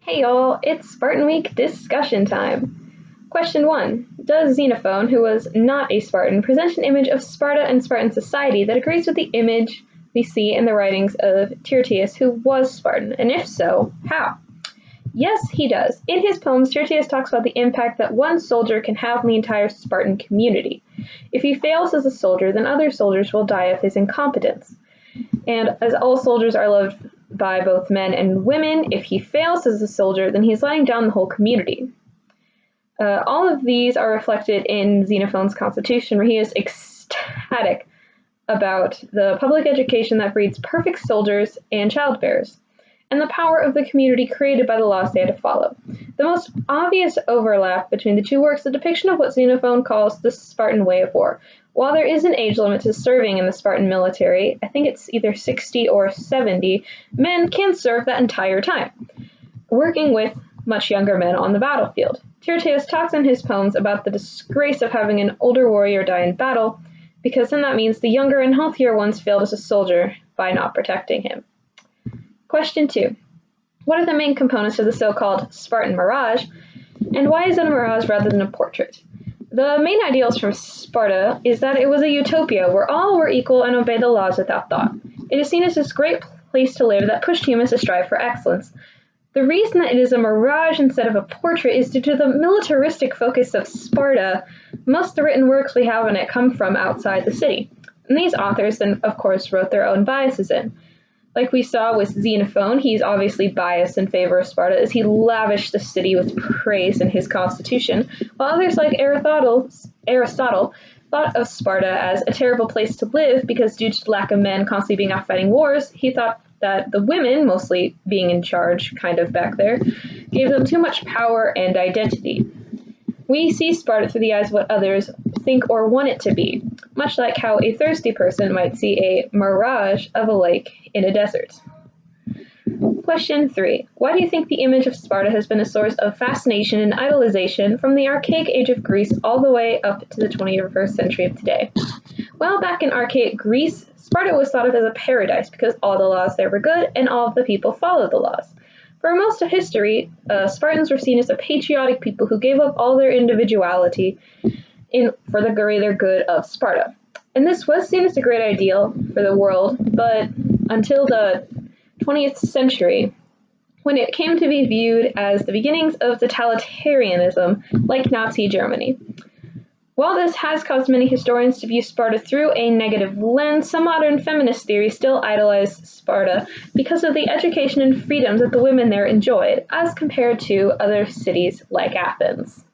Hey y'all, it's Spartan Week discussion time. Question 1. Does Xenophon, who was not a Spartan, present an image of Sparta and Spartan society that agrees with the image we see in the writings of Tyrtaeus, who was Spartan? And if so, how? Yes, he does. In his poems, Tyrtaeus talks about the impact that one soldier can have on the entire Spartan community. If he fails as a soldier, then other soldiers will die of his incompetence. And as all soldiers are loved by both men and women, if he fails as a soldier, then he's letting down the whole community. All of these are reflected in Xenophon's Constitution, where he is ecstatic about the public education that breeds perfect soldiers and childbearers, and the power of the community created by the laws they had to follow. The most obvious overlap between the two works is a depiction of what Xenophon calls the Spartan way of war. While there is an age limit to serving in the Spartan military, I think it's either 60 or 70, men can serve that entire time, working with much younger men on the battlefield. Tyrtaeus talks in his poems about the disgrace of having an older warrior die in battle, because then that means the younger and healthier ones failed as a soldier by not protecting him. Question 2. What are the main components of the so-called Spartan mirage, and why is it a mirage rather than a portrait? The main ideals from Sparta is that it was a utopia where all were equal and obeyed the laws without thought. It is seen as this great place to live that pushed humans to strive for excellence. The reason that it is a mirage instead of a portrait is due to the militaristic focus of Sparta. Most of the written works we have in it come from outside the city. And these authors then, of course, wrote their own biases in. Like we saw with Xenophon, he's obviously biased in favor of Sparta as he lavished the city with praise in his constitution, while others like Aristotle thought of Sparta as a terrible place to live because due to the lack of men constantly being out fighting wars, he thought that the women, mostly being in charge kind of back there, gave them too much power and identity. We see Sparta through the eyes of what others think or want it to be, much like how a thirsty person might see a mirage of a lake in a desert. Question 3. Why do you think the image of Sparta has been a source of fascination and idolization from the archaic age of Greece all the way up to the 21st century of today? Well, back in archaic Greece, Sparta was thought of as a paradise because all the laws there were good and all of the people followed the laws. For most of history, Spartans were seen as a patriotic people who gave up all their individuality for the greater good of Sparta. And this was seen as a great ideal for the world, but until the 20th century, when it came to be viewed as the beginnings of totalitarianism like Nazi Germany. While this has caused many historians to view Sparta through a negative lens, some modern feminist theories still idolize Sparta because of the education and freedoms that the women there enjoyed, as compared to other cities like Athens.